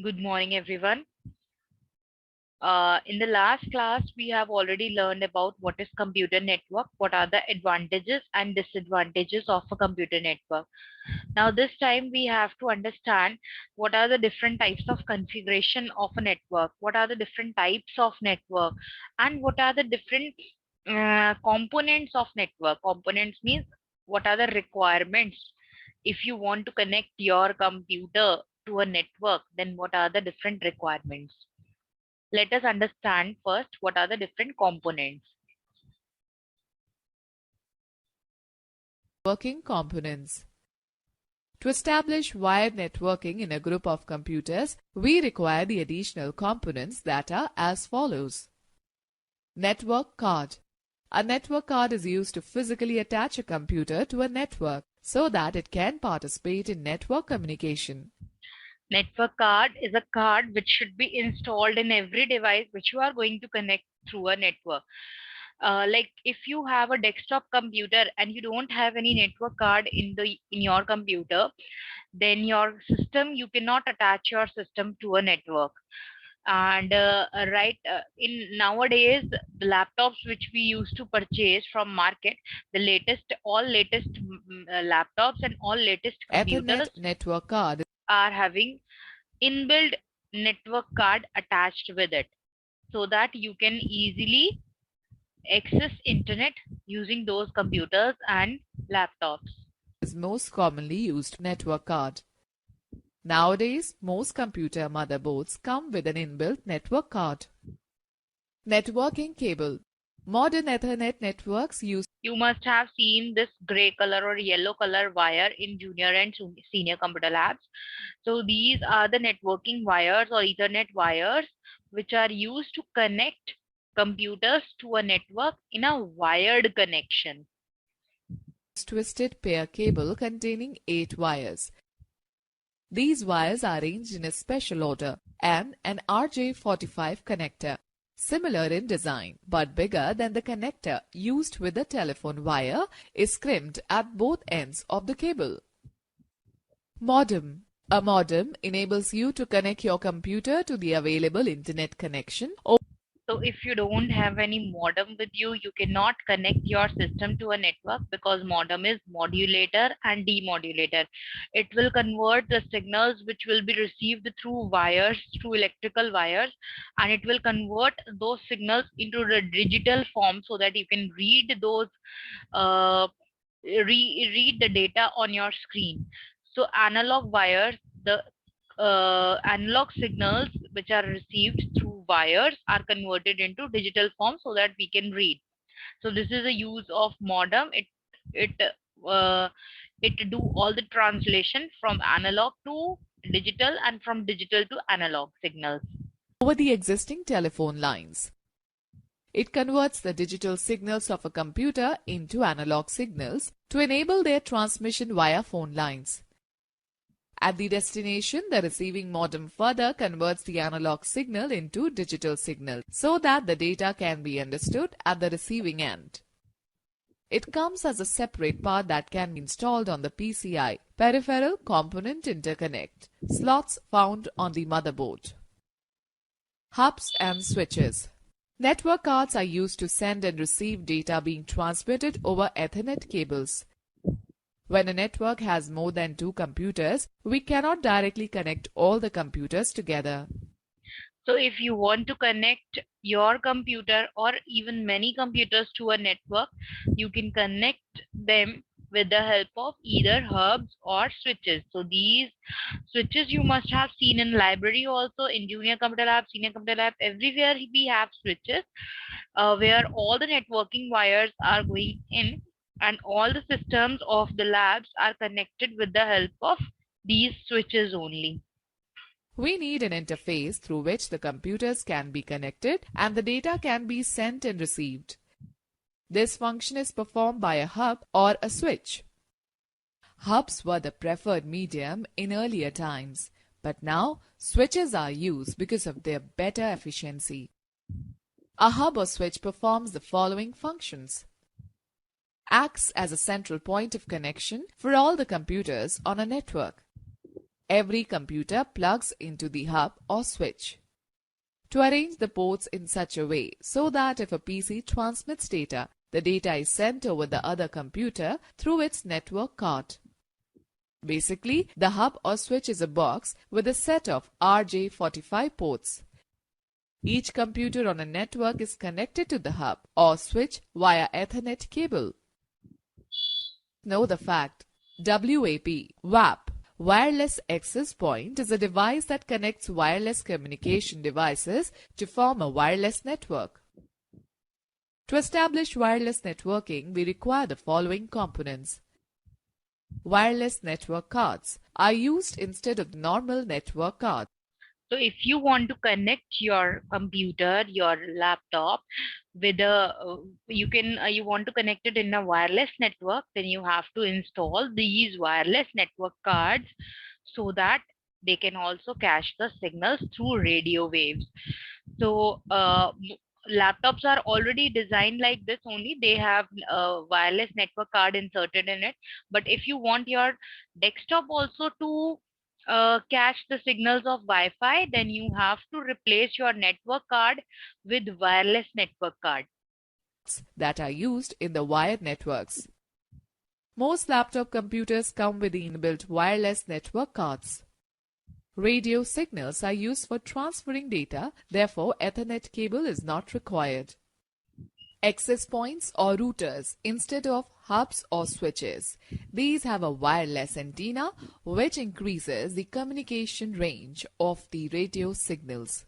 Good morning, everyone. In the last class, we have already learned about what is computer network, what are the advantages and disadvantages of a computer network. Now, this time we have to understand what are the different types of configuration of a network, what are the different types of network, and what are the different components of network. Components means what are the requirements if you want to connect your computer to a network, then what are the different requirements? Let us understand first what are the different components. Working components. To establish wired networking in a group of computers, we require the additional components that are as follows. Network card. A network card is used to physically attach a computer to a network so that it can participate in network communication. Network card is a card which should be installed in every device which you are going to connect through a network. Like if you have a desktop computer and you don't have any network card in your computer, then your system, you cannot attach your system to a network. And in nowadays, the laptops which we used to purchase from market, the latest laptops and all latest Ethernet computers network card are having inbuilt network card attached with it, so that you can easily access internet using those computers and laptops. is most commonly used network card. Nowadays, most computer motherboards come with an inbuilt network card. Networking cable. Modern Ethernet networks use You must have seen this gray color or yellow color wire in junior and senior computer labs. So these are the networking wires or Ethernet wires which are used to connect computers to a network in a wired connection. twisted pair cable containing 8 wires. These wires are arranged in a special order and an RJ45 connector, similar in design but bigger than the connector used with the telephone wire, is crimped at both ends of the cable. Modem. A modem enables you to connect your computer to the available internet connection. So if you don't have any modem with you, you cannot connect your system to a network, because modem is modulator and demodulator. It will convert the signals which will be received through wires, through electrical wires, and it will convert those signals into the digital form so that you can read those uh, read the data on your screen. So analog wires, the analog signals which are received through wires are converted into digital form so that we can read. So this is a use of modem. It uh, it do all the translation from analog to digital and from digital to analog signals. Over the existing telephone lines. It converts the digital signals of a computer into analog signals to enable their transmission via phone lines. At the destination, the receiving modem further converts the analog signal into digital signal so that the data can be understood at the receiving end. It comes as a separate part that can be installed on the PCI, Peripheral Component Interconnect, slots found on the motherboard. Hubs and switches. Network cards are used to send and receive data being transmitted over Ethernet cables. When a network has more than 2 computers, we cannot directly connect all the computers together. So if you want to connect your computer or even many computers to a network, you can connect them with the help of either hubs or switches. So these switches you must have seen in library also, in junior computer lab, senior computer lab, everywhere we have switches where all the networking wires are going in, and all the systems of the labs are connected with the help of these switches only. We need an interface through which the computers can be connected and the data can be sent and received. This function is performed by a hub or a switch. Hubs were the preferred medium in earlier times, but now switches are used because of their better efficiency. A hub or switch performs the following functions. Acts as a central point of connection for all the computers on a network. Every computer plugs into the hub or switch. To arrange the ports in such a way so that if a PC transmits data, the data is sent over the other computer through its network card. Basically, the hub or switch is a box with a set of RJ45 ports. Each computer on a network is connected to the hub or switch via Ethernet cable. Know the fact. WAP, Wireless Access Point, is a device that connects wireless communication devices to form a wireless network. To establish wireless networking, we require the following components. Wireless network cards are used instead of normal network cards. So if you want to connect your computer, your laptop with you want to connect it in a wireless network, then you have to install these wireless network cards so that they can also catch the signals through radio waves. So laptops are already designed like this only. They have a wireless network card inserted in it. But if you want your desktop also to catch the signals of Wi-Fi, then you have to replace your network card with wireless network card that are used in the wired networks. Most laptop computers come with the inbuilt wireless network cards. Radio signals are used for transferring data, therefore Ethernet cable is not required. Access points or routers instead of hubs or switches. These have a wireless antenna which increases the communication range of the radio signals.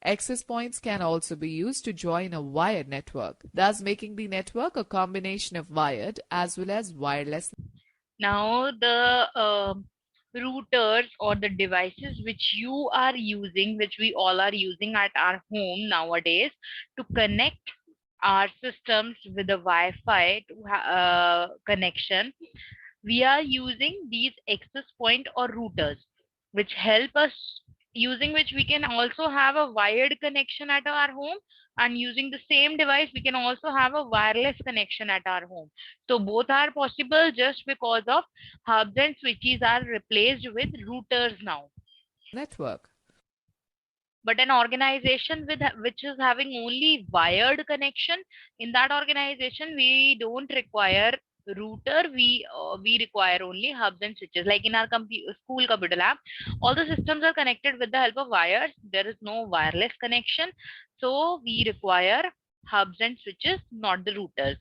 Access points can also be used to join a wired network, thus making the network a combination of wired as well as wireless. Now the routers or the devices which you are using, which we all are using at our home nowadays to connect our systems with a Wi-Fi connection, we are using these access point or routers, which help us, using which we can also have a wired connection at our home, and using the same device we can also have a wireless connection at our home. So both are possible just because of hubs and switches are replaced with routers now. Network. But an organization with which is having only wired connection, in that organization we don't require router, we require only hubs and switches. Like in our school computer lab, all the systems are connected with the help of wires. There is no wireless connection, so we require hubs and switches, not the routers.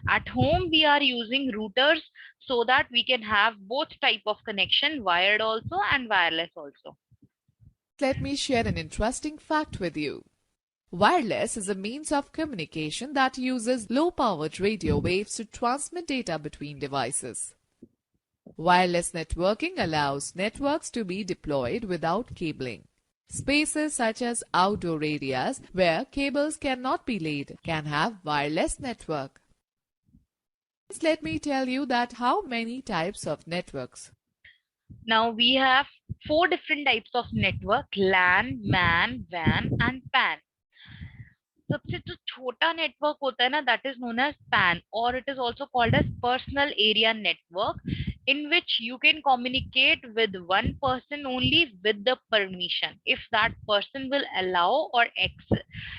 At home we are using routers so that we can have both type of connection, wired also and wireless also. Let me share an interesting fact with you. Wireless is a means of communication that uses low-powered radio waves to transmit data between devices. Wireless networking allows networks to be deployed without cabling. Spaces such as outdoor areas where cables cannot be laid can have wireless network. Let me tell you that how many types of networks. Now we have 4 different types of network: LAN, MAN, WAN and PAN. सबसे जो छोटा network होता है ना, that is known as PAN, or it is also called as personal area network, in which you can communicate with one person only with the permission. If that person will allow or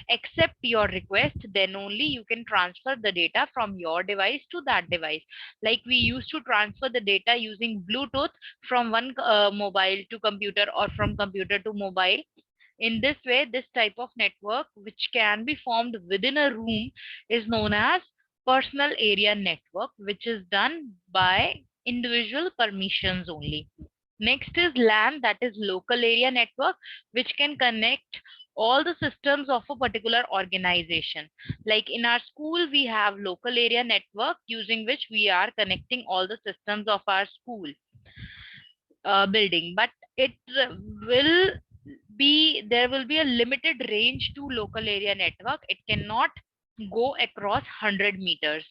accept your request, then only you can transfer the data from your device to that device. Like we used to transfer the data using Bluetooth from one mobile to computer or from computer to mobile. In this way, this type of network, which can be formed within a room, is known as personal area network, which is done by individual permissions only. Next is LAN, that is local area network, which can connect all the systems of a particular organization. Like in our school, we have local area network using which we are connecting all the systems of our school building. But it will there will be a limited range to local area network. It cannot go across 100 meters,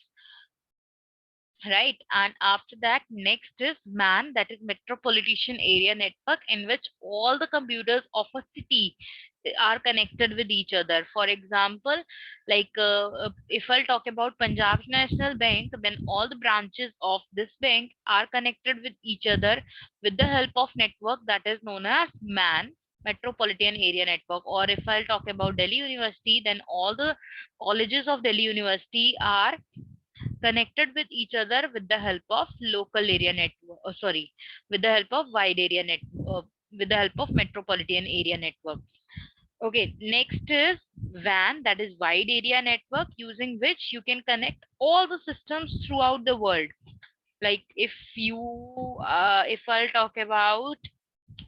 right? And after that, next is MAN, that is metropolitan area network, in which all the computers of a city are connected with each other. For example, like if I'll talk about Punjab National Bank, then all the branches of this bank are connected with each other with the help of network that is known as MAN, Metropolitan Area Network. Or if I'll talk about Delhi University, then all the colleges of Delhi University are connected with each other with the help of local area network. Sorry, with the help of wide area network. With the help of metropolitan area network. Okay, next is WAN, that is wide area network, using which you can connect all the systems throughout the world. Like if I'll talk about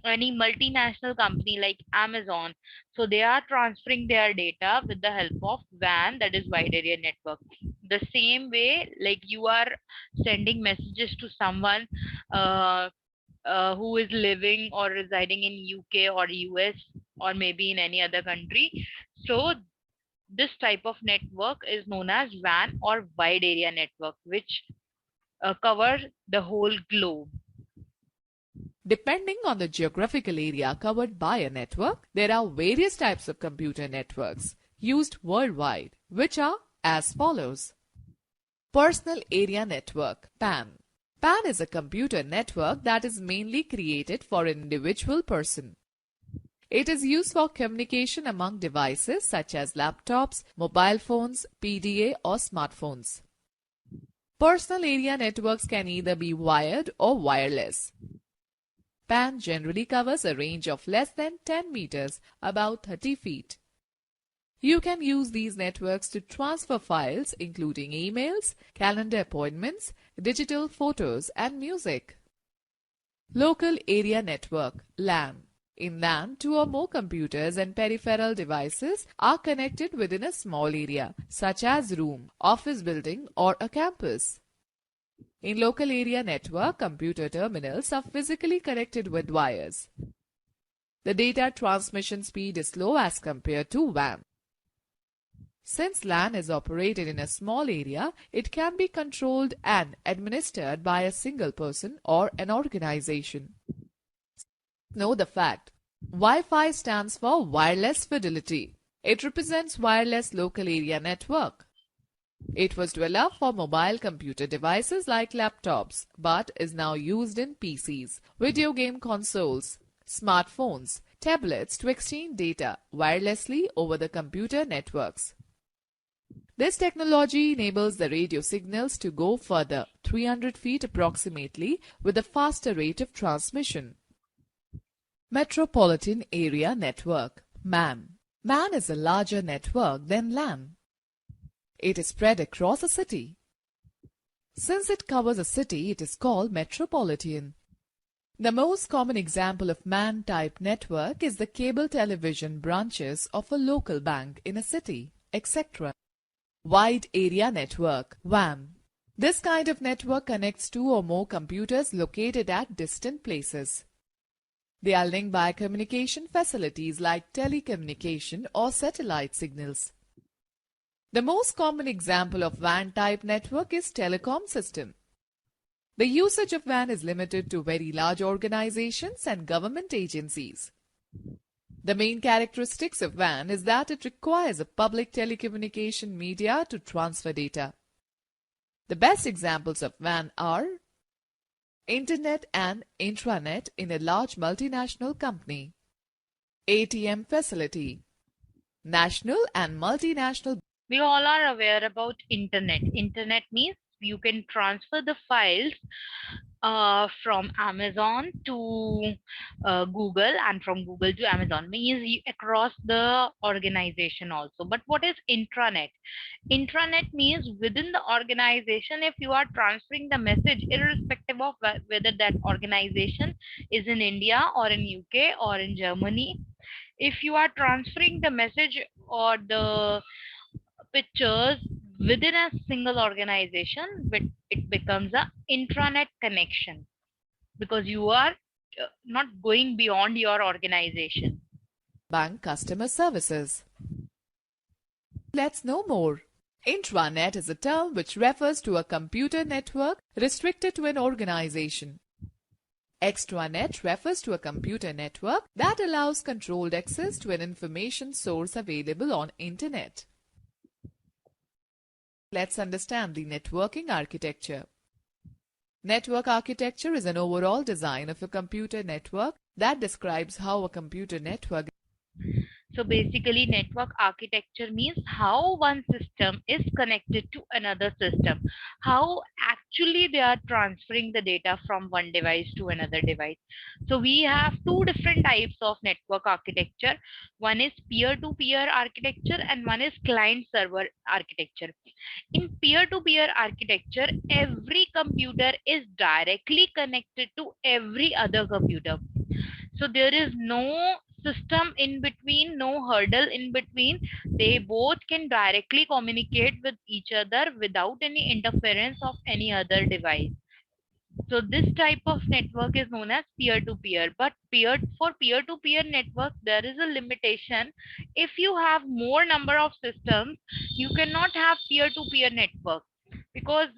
any multinational company like Amazon, so they are transferring their data with the help of WAN, that is wide area network. The same way, like you are sending messages to someone uh, who is living or residing in UK or US or maybe in any other country. So this type of network is known as WAN or wide area network, which covers the whole globe. Depending on the geographical area covered by a network, there are various types of computer networks used worldwide, which are as follows. Personal Area Network, PAN. PAN is a computer network that is mainly created for an individual person. It is used for communication among devices such as laptops, mobile phones, PDA or smartphones. Personal area networks can either be wired or wireless. PAN generally covers a range of less than 10 meters, about 30 feet. You can use these networks to transfer files including emails, calendar appointments, digital photos and music. Local Area Network, LAN. In LAN, two or more computers and peripheral devices are connected within a small area, such as room, office building or a campus. In local area network, computer terminals are physically connected with wires. The data transmission speed is slow as compared to WAN. Since LAN is operated in a small area, it can be controlled and administered by a single person or an organization. Know the fact. Wi-Fi stands for Wireless Fidelity. It represents Wireless Local Area Network. It was developed for mobile computer devices like laptops, but is now used in PCs, video game consoles, smartphones, tablets to exchange data wirelessly over the computer networks. This technology enables the radio signals to go further, 300 feet approximately, with a faster rate of transmission. Metropolitan Area Network, MAN. MAN is a larger network than LAN. It is spread across a city. Since it covers a city, it is called metropolitan. The most common example of MAN-type network is the cable television branches of a local bank in a city, etc. Wide Area Network, WAN. This kind of network connects two or more computers located at distant places. They are linked by communication facilities like telecommunication or satellite signals. The most common example of WAN-type network is telecom system. The usage of WAN is limited to very large organizations and government agencies. The main characteristics of WAN is that it requires a public telecommunication media to transfer data. The best examples of WAN are Internet and intranet in a large multinational company, ATM facility, national and multinational. We all are aware about internet. Internet means you can transfer the files from Amazon to Google, and from Google to Amazon, means across the organization also. But what is intranet? Intranet means within the organization, if you are transferring the message, irrespective of whether that organization is in India or in UK or in Germany, if you are transferring the message or the pictures within a single organization, but it becomes a intranet connection because you are not going beyond your organization. Bank customer services. Let's know more. Intranet is a term which refers to a computer network restricted to an organization. Extranet refers to a computer network that allows controlled access to an information source available on Internet. Let's understand the networking architecture. Network architecture is an overall design of a computer network that describes how a computer network. So basically, network architecture means how one system is connected to another system, how actually they are transferring the data from one device to another device. So we have two different types of network architecture. One is peer-to-peer architecture and one is client-server architecture. In peer-to-peer architecture, every computer is directly connected to every other computer. So there is no system in between, no hurdle in between. They both can directly communicate with each other without any interference of any other device. So this type of network is known as peer-to-peer. But for peer-to-peer network, there is a limitation. If you have more number of systems, you cannot have peer-to-peer network, because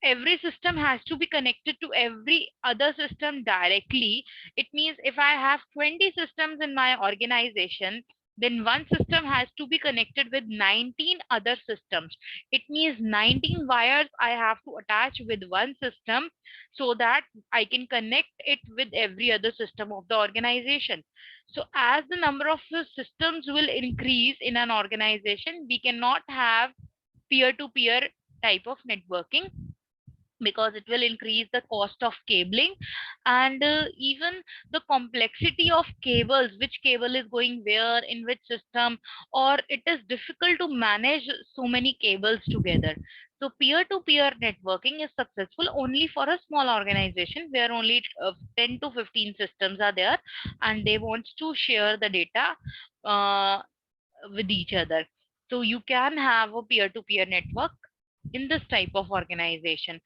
every system has to be connected to every other system directly. It means if I have 20 systems in my organization, then one system has to be connected with 19 other systems. It means 19 wires I have to attach with one system so that I can connect it with every other system of the organization. So as the number of systems will increase in an organization, we cannot have peer-to-peer type of networking, because it will increase the cost of cabling and even the complexity of cables, which cable is going where in which system, or it is difficult to manage so many cables together. So peer-to-peer networking is successful only for a small organization where only 10 to 15 systems are there and they want to share the data uh, with each other. So you can have a peer-to-peer network in this type of organization.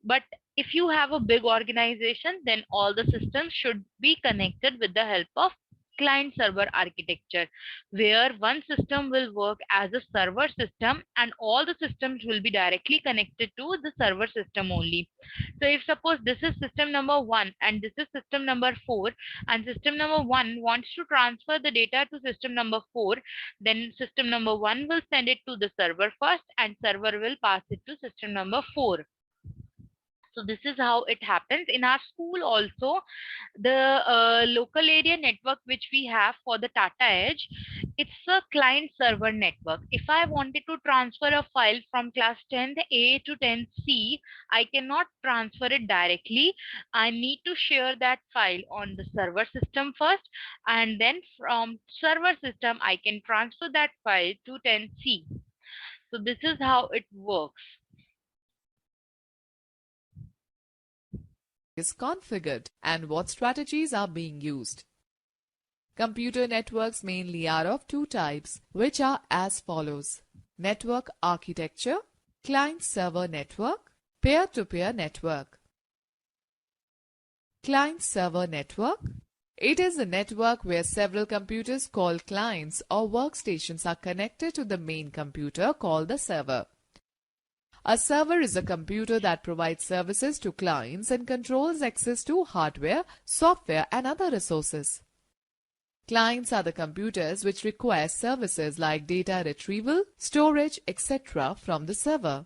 But if you have a big organization, then all the systems should be connected with the help of client server architecture, where one system will work as a server system and all the systems will be directly connected to the server system only. So if suppose this is system number 1 and this is system number 4, and system number 1 wants to transfer the data to system number 4, then system number 1 will send it to the server first and server will pass it to system number 4. So this is how it happens in our school also. The local area network which we have for the Tata Edge, it's a client server network. If I wanted to transfer a file from class 10th A to 10th C, I cannot transfer it directly. I need to share that file on the server system first, and then from server system I can transfer that file to 10th C. So this is how it works. Is configured and what strategies are being used. Computer networks mainly are of two types, which are as follows: network architecture, client-server network, peer-to-peer network. Client-server network. It is a network where several computers called clients or workstations are connected to the main computer called the server. A server is a computer that provides services to clients and controls access to hardware, software, and other resources. Clients are the computers which require services like data retrieval, storage, etc. from the server.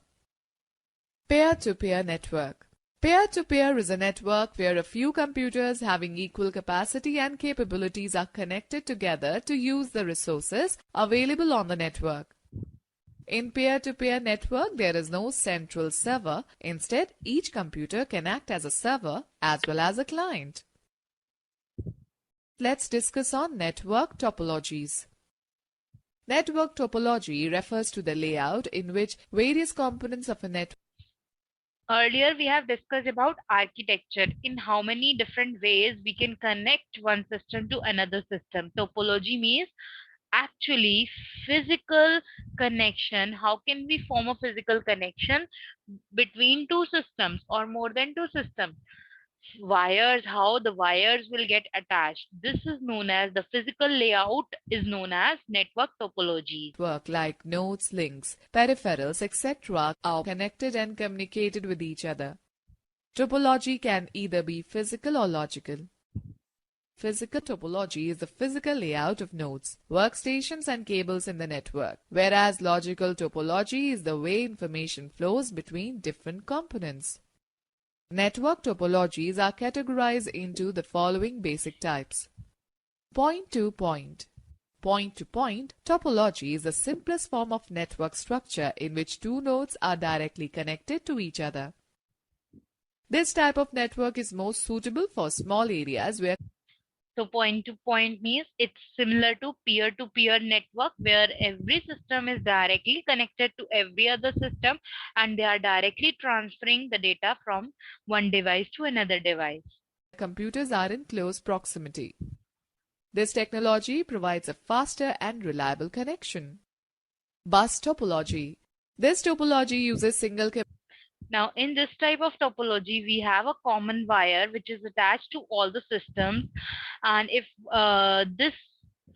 Peer-to-peer network. Peer-to-peer is a network where a few computers having equal capacity and capabilities are connected together to use the resources available on the network. In peer-to-peer network, there is no central server. Instead, each computer can act as a server as well as a client. Let's discuss on network topologies. Network topology refers to the layout in which various components of a network. Earlier, we have discussed about architecture, in how many different ways we can connect one system to another system. Topology means actually physical connection. How can we form a physical connection between two systems or more than two systems? Wires, how the wires will get attached. This is known as the physical layout, is known as network topology. Network like nodes, links, peripherals, etc. are connected and communicated with each other. Topology can either be physical or logical. Physical topology is the physical layout of nodes, workstations and cables in the network, whereas logical topology is the way information flows between different components. Network topologies are categorized into the following basic types. Point-to-point. Point-to-point topology is the simplest form of network structure in which two nodes are directly connected to each other. This type of network is most suitable for small areas where So point-to-point means it's similar to peer-to-peer network where every system is directly connected to every other system and they are directly transferring the data from one device to another device. computers are in close proximity. This technology provides a faster and reliable connection. Bus topology. This topology uses single Now, in this type of topology, we have a common wire which is attached to all the systems. And if this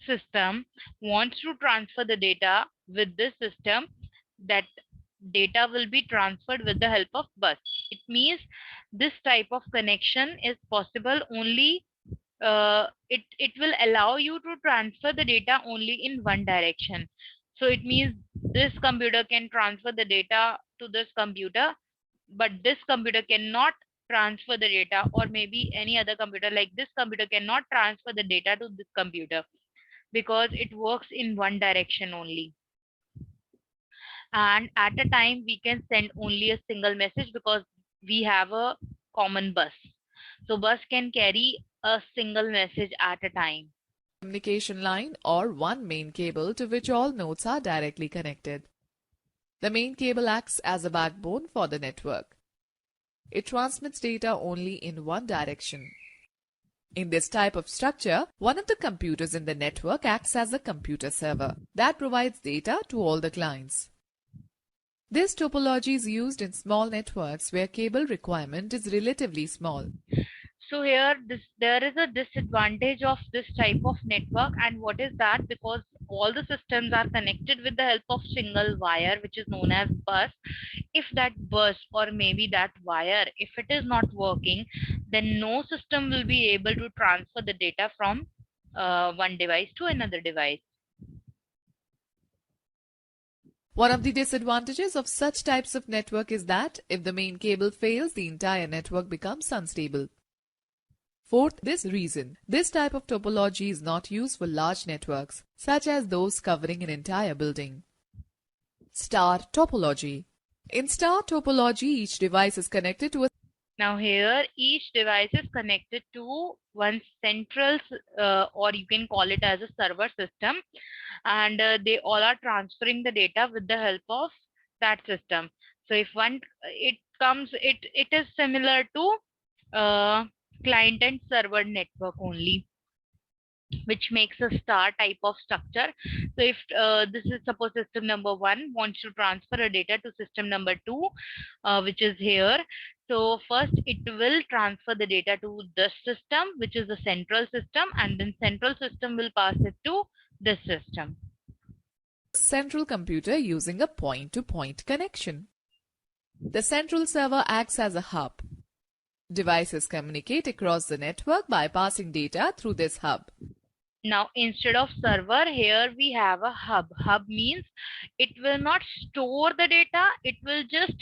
system wants to transfer the data with this system, that data will be transferred with the help of bus. It means this type of connection is possible only, it will allow you to transfer the data only in one direction. So it means this computer can transfer the data to this computer, but this computer cannot transfer the data, or maybe any other computer like this computer cannot transfer the data to this computer because it works in one direction only. And at a time we can send only a single message because we have a common bus. So bus can carry a single message at a time. communication line or one main cable to which all nodes are directly connected. The main cable acts as a backbone for the network. It transmits data only in one direction. In this type of structure, one of the computers in the network acts as a computer server that provides data to all the clients. This topology is used in small networks where cable requirement is relatively small. So here there is a disadvantage of this type of network, and what is that? Because all the systems are connected with the help of single wire which is known as bus. If that bus or maybe that wire, if it is not working, then no system will be able to transfer the data from one device to another device. One of the disadvantages of such types of network is that if the main cable fails, the entire network becomes unstable. For this reason, this type of topology is not used for large networks, such as those covering an entire building. Star topology. In star topology, each device is connected to a Now here each device is connected to one central or you can call it as a server system, and they all are transferring the data with the help of that system. So if one it is similar to client and server network only, which makes a star type of structure. So if this is suppose system number 1 wants to transfer a data to system number 2, which is here. So first it will transfer the data to this system, which is the central system, and then central system will pass it to this system. central computer using a point-to-point connection. The central server acts as a hub. Devices communicate across the network by passing data through this hub. Now, instead of server, here we have a hub. Hub means it will not store the data, it will just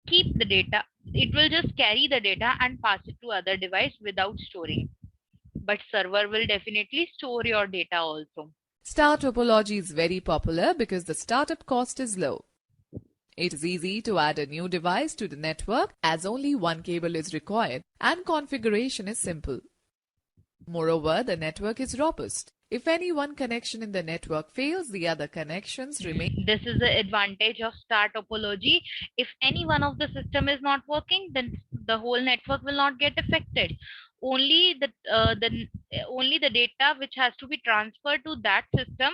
keep the data. It will just carry the data and pass it to other device without storing. But server will definitely store your data also. Star topology is very popular because the startup cost is low. It is easy to add a new device to the network as only one cable is required and configuration is simple. Moreover, the network is robust. If any one connection in the network fails, the other connections remain. This is the advantage of star topology. If any one of the system is not working, then the whole network will not get affected. Only the data which has to be transferred to that system,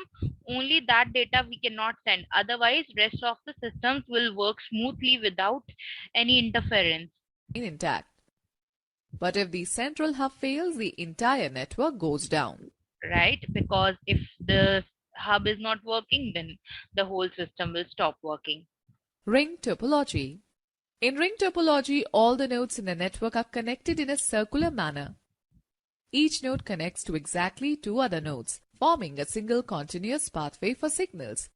only that data we cannot send. Otherwise, rest of the systems will work smoothly without any interference. Intact. But if the central hub fails, the entire network goes down. Right? Because if the hub is not working, then the whole system will stop working. Ring topology. In ring topology, all the nodes in a network are connected in a circular manner. Each node connects to exactly two other nodes, forming a single continuous pathway for signals.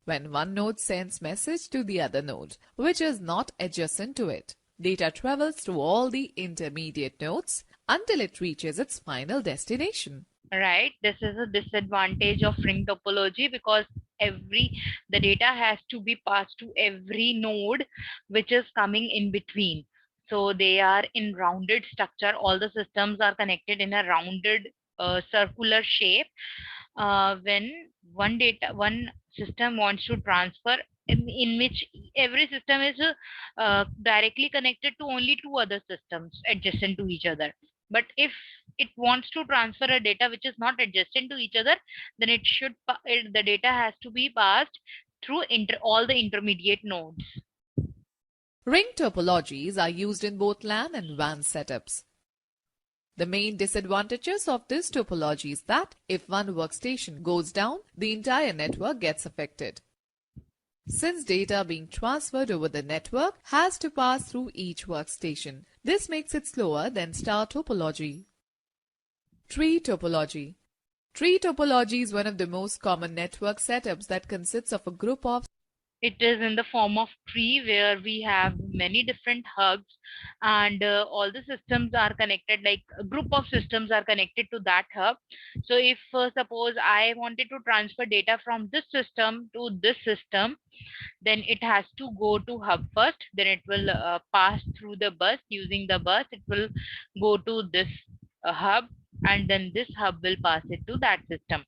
When one node sends message to the other node, which is not adjacent to it, data travels through all the intermediate nodes until it reaches its final destination. Right, this is a disadvantage of ring topology because the data has to be passed to every node which is coming in between. So they are in rounded structure. All the systems are connected in a rounded circular shape. When one system wants to transfer, in which every system is directly connected to only two other systems adjacent to each other. But if it wants to transfer a data which is not adjacent to each other, then the data has to be passed through all the intermediate nodes. Ring topologies are used in both LAN and WAN setups. The main disadvantages of this topology is that if one workstation goes down, the entire network gets affected. Since data being transferred over the network has to pass through each workstation, this makes it slower than star topology. Tree topology. Tree topology is one of the most common network setups that consists of a group of. It is in the form of tree where we have many different hubs, and all the systems are connected, like a group of systems are connected to that hub. So if suppose I wanted to transfer data from this system to this system, then it has to go to hub first, then it will pass through the bus. Using the bus, it will go to this hub, and then this hub will pass it to that system.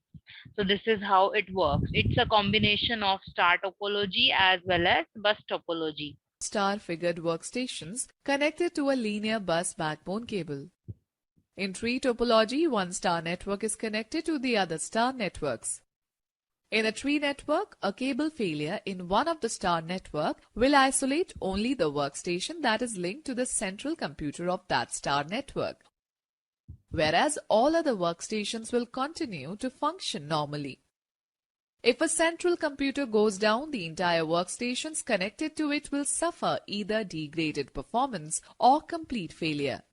So this is how it works. It's a combination of star topology as well as bus topology. Star-figured workstations connected to a linear bus backbone cable. In tree topology, one star network is connected to the other star networks. In a tree network, a cable failure in one of the star network will isolate only the workstation that is linked to the central computer of that star network, whereas all other workstations will continue to function normally. If a central computer goes down, the entire workstations connected to it will suffer either degraded performance or complete failure.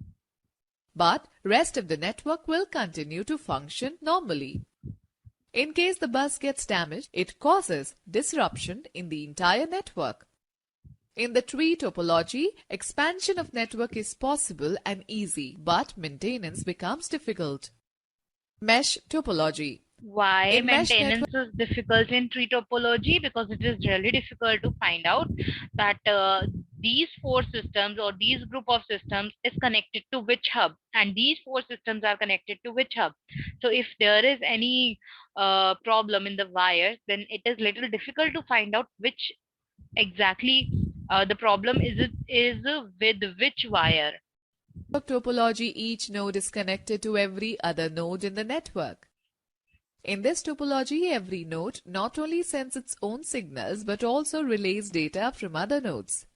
But rest of the network will continue to function normally. In case the bus gets damaged, it causes disruption in the entire network. In the tree topology, expansion of network is possible and easy, but maintenance becomes difficult. Mesh topology. Why In mesh maintenance is difficult in tree topology? Because it is really difficult to find out that these four systems or these group of systems is connected to which hub, and these four systems are connected to which hub. So if there is any problem in the wires, then it is little difficult to find out which exactly the problem is with which wire. topology, each node is connected to every other node in the network. In this topology, every node not only sends its own signals but also relays data from other nodes.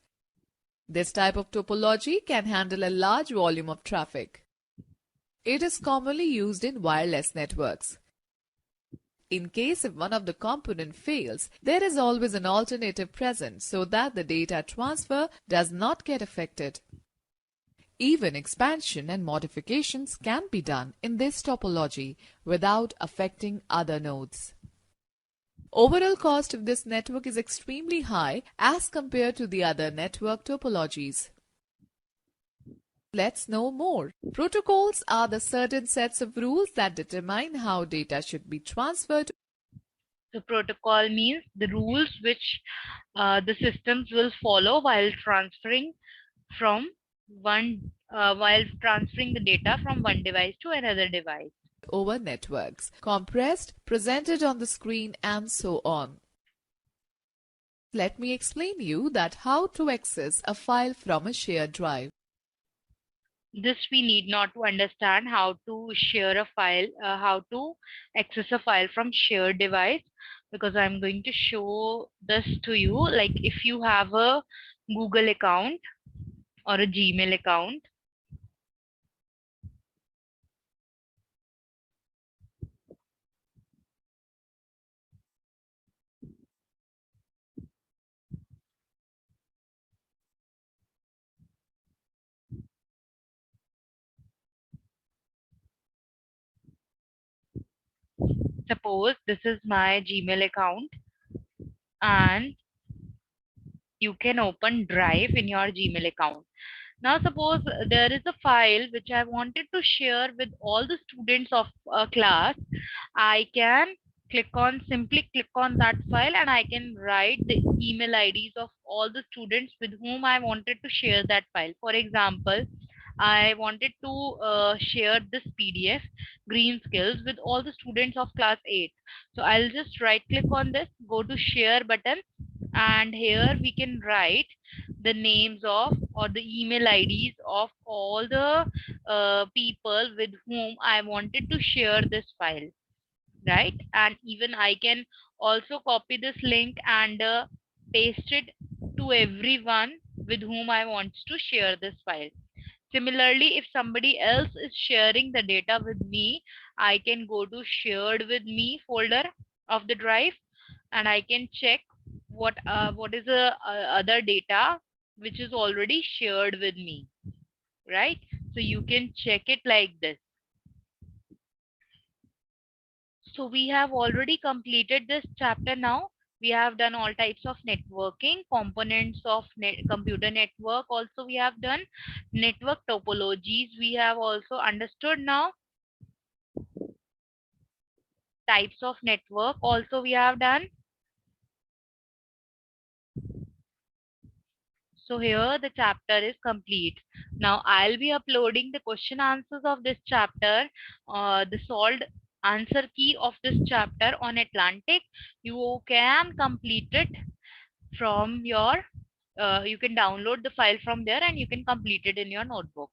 This type of topology can handle a large volume of traffic. It is commonly used in wireless networks. In case if one of the component fails, there is always an alternative present so that the data transfer does not get affected. Even expansion and modifications can be done in this topology without affecting other nodes. Overall cost of this network is extremely high as compared to the other network topologies. Let's know more. Protocols are the certain sets of rules that determine how data should be transferred. So protocol means the rules which the systems will follow while transferring the data from one device to another device. Over networks, compressed, presented on the screen, and so on. Let me explain you that how to access a file from a shared drive. This we need not to understand how to share a file, how to access a file from shared device, because I'm going to show this to you. Like if you have a Google account or a Gmail account, Suppose this is my Gmail account, and you can open Drive in your Gmail account. Now, suppose there is a file which I wanted to share with all the students of a class. I can simply click on that file, and I can write the email IDs of all the students with whom I wanted to share that file. For example, I wanted to share this PDF, Green Skills, with all the students of class 8. So I'll just right click on this, go to share button, and here we can write the names of or the email IDs of all the people with whom I wanted to share this file, right? And even I can also copy this link and paste it to everyone with whom I want to share this file. Similarly, if somebody else is sharing the data with me, I can go to shared with me folder of the drive, and I can check what is the other data which is already shared with me, right? So you can check it like this. So we have already completed this chapter now. We have done all types of networking, components of computer network. Also, we have done network topologies. We have also understood now types of network. Also, we have done. So here the chapter is complete. Now I'll be uploading the question answers of this chapter, the solved answer key of this chapter on Atlantic. You can complete it from your, you can download the file from there and you can complete it in your notebook.